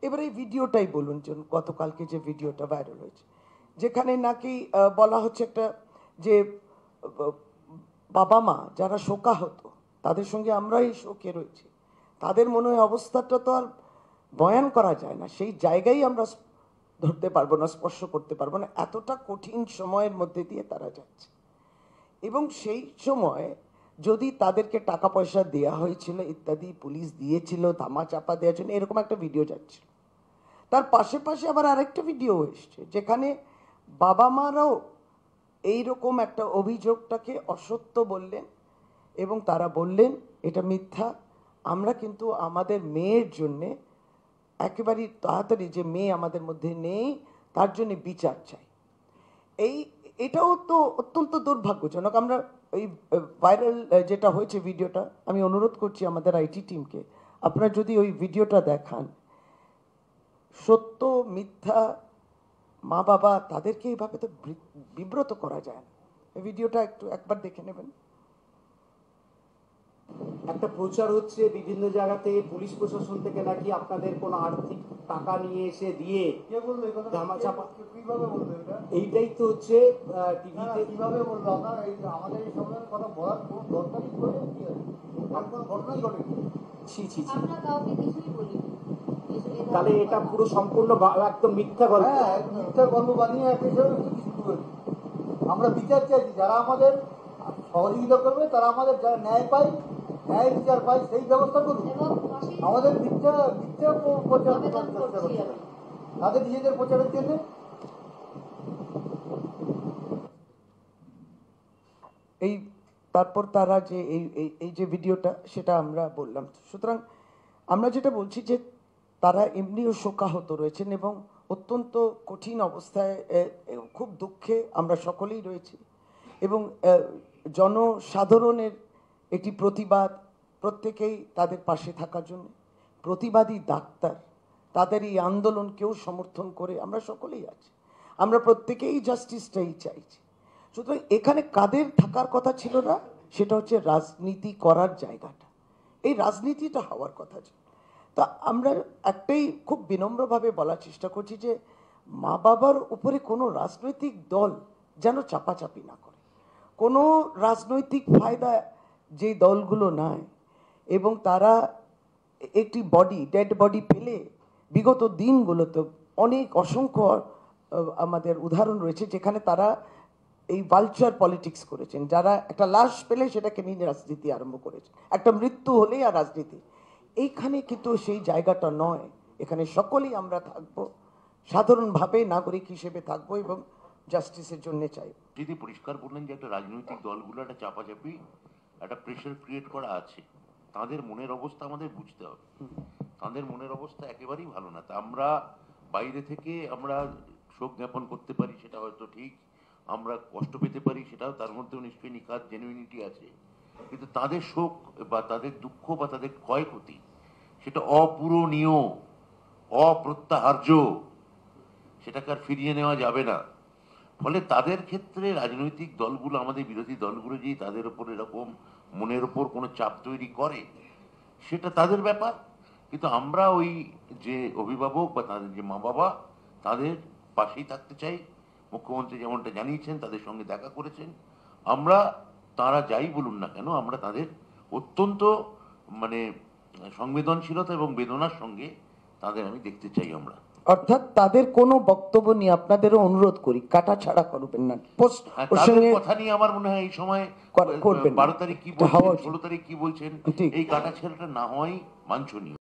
এবারে এই ভিডিওটাই বলুন, যে গতকালকে যে ভিডিওটা ভাইরাল হয়েছে, যেখানে নাকি বলা হচ্ছে একটা যে বাবা মা যারা শোকাহত, তাদের সঙ্গে আমরাই শোকে রয়েছি, তাদের মনে হয় অবস্থাটা তো আর বয়ান করা যায় না, সেই জায়গায় আমরা ধরতে পারবো না, স্পর্শ করতে পারবো না, এতটা কঠিন সময়ের মধ্যে দিয়ে তারা যাচ্ছে। এবং সেই সময় যদি তাদেরকে টাকা পয়সা দেওয়া হয়েছিল ইত্যাদি, পুলিশ দিয়েছিল, ধামা চাপা দেওয়ার জন্য, এরকম একটা ভিডিও যাচ্ছিল। তার পাশে পাশে আবার আরেকটা ভিডিও এসছে যেখানে বাবা মারাও এইরকম একটা অভিযোগটাকে অসত্য বললেন এবং তারা বললেন এটা মিথ্যা, আমরা কিন্তু আমাদের মেয়ের জন্যে একেবারেই তাড়াতাড়ি, যে মেয়ে আমাদের মধ্যে নেই তার জন্য বিচার চাই। এটাও তো অত্যন্ত দুর্ভাগ্যজনক। আমরা এই ভাইরাল যেটা হয়েছে ভিডিওটা, আমি অনুরোধ করছি আমাদের আইটি টিমকে, আপনারা যদি ওই ভিডিওটা দেখান, সত্য মিথ্যা মা বাবা তাদেরকে এইভাবে তো বিব্রত করা যায় না। এই ভিডিওটা একবার দেখে নেবেন। একটা প্রচার হচ্ছে বিভিন্ন জায়গাতে পুলিশ প্রশাসন থেকে নাকি আপনাদের কোনো আর্থিক টাকা নিয়ে এসে দিয়ে ধামাচাপা, এইটাই তো হচ্ছে টিভিতে। কিভাবে বলবো আমরা, আমাদের এই সময়ের কথা বলার কোনো দরকারই ঘটে কি আছে, কোনো ঘটনাই ঘটেনি। ছি ছি ছি, আমরা কাউকে কিছুই বলিনি। তাহলে এটা পুরো সম্পূর্ণ একদম মিথ্যা গল্প। হ্যাঁ, মিথ্যা গল্প বানিয়ে একটা হিসাবে শুরু করেছি। আমরা বিচার চাইছি, যারা আমাদের সহযোগিতা করবে তারা আমাদের যারা ন্যায় পায়, ন্যায় বিচার পায়, সেই ব্যবস্থা করুন। আমাদের মিথ্যা প্রচার চেষ্টা করছে তাদের নিজেদের প্রচারের জন্য। এই তারপর তারা যে এই যে ভিডিওটা, সেটা আমরা বললাম। সুতরাং আমরা যেটা বলছি যে তারা এমনিও শোকাহত রয়েছেন এবং অত্যন্ত কঠিন অবস্থায়, খুব দুঃখে আমরা সকলেই রয়েছি। এবং জনসাধারণের একটি প্রতিবাদ, প্রত্যেকেই তাদের পাশে থাকার জন্য, প্রতিবাদী ডাক্তার, তাদের এই আন্দোলনকেও সমর্থন করে আমরা সকলেই আছি। আমরা প্রত্যেকেই জাস্টিসটাই চাইছি। সুতরাং এখানে কাদের থাকার কথা ছিল না, সেটা হচ্ছে রাজনীতি করার জায়গাটা, এই রাজনীতিটা হওয়ার কথা ছিল। তা আমরা একটাই খুব বিনম্রভাবে বলার চেষ্টা করছি যে মা বাবার উপরে কোনো রাজনৈতিক দল যেন চাপাচাপি না করে, কোনো রাজনৈতিক ফায়দা যে দলগুলো নেয়, এবং তারা একটি ডেড বডি পেলে বিগত দিনগুলোতে অনেক অসংখ্য আমাদের উদাহরণ রয়েছে যেখানে তারা এই ভালচার পলিটিক্স করেছেন, যারা একটা লাশ পেলে সেটাকে নিয়ে রাজনীতি আরম্ভ করেছে, একটা মৃত্যু হলেই আর রাজনীতি। এইখানে কিন্তু সেই জায়গাটা নয়, এখানে সকলেই আমরা থাকবো, সাধারণভাবে নাগরিক হিসেবে থাকবো এবং জাস্টিসের জন্য চাই। যদি পরিষ্কার বললেন যে একটা রাজনৈতিক দলগুলো একটা চাপাচাপি, একটা প্রেশার ক্রিয়েট করা আছে, তাদের মনের অবস্থা আমাদের বুঝতে হবে। তাদের মনের অবস্থা একেবারেই ভালো না। তা আমরা বাইরে থেকে আমরা শোক জ্ঞাপন করতে পারি, সেটা হয়তো ঠিক, আমরা কষ্ট পেতে পারি, সেটাও তার মধ্যেও নিশ্চয়ই নিখাত জেনুইনিটি আছে, কিন্তু তাদের শোক বা তাদের দুঃখ বা তাদের ক্ষয়ক্ষতি সেটা অপূরণীয়, অপ্রত্যাহার্য, সেটাকে আর ফিরিয়ে নেওয়া যাবে না। ফলে তাদের ক্ষেত্রে রাজনৈতিক দলগুলো, আমাদের বিরোধী দলগুলো যদি তাদের উপর এরকম মনের উপর কোনো চাপ তৈরি করে, সেটা তাদের ব্যাপার। কিন্তু আমরা ওই যে অভিভাবক বা তাদের যে মা বাবা, তাদের পাশেই থাকতে চাই। মুখ্যমন্ত্রী যেমনটা জানিয়েছেন, তাদের সঙ্গে দেখা করেছেন। আমরা, তারা যাই বলুন না কেন, আমরা তাদের অত্যন্ত সংবেদনশীলতা এবং বেদনার সঙ্গে তাদের আমি দেখতে চাই। আমরা অর্থাৎ তাদের কোনো বক্তব্য নিয়ে আপনাদেরও অনুরোধ করি, কাটা ছাড়া করবেন না। কথা নিয়ে আমার মনে হয় এই সময় 12 তারিখ কি বলছেন, 16 তারিখ কি বলছেন, এই কাটা ছেড়াটা না হয় বাঞ্ছনীয়।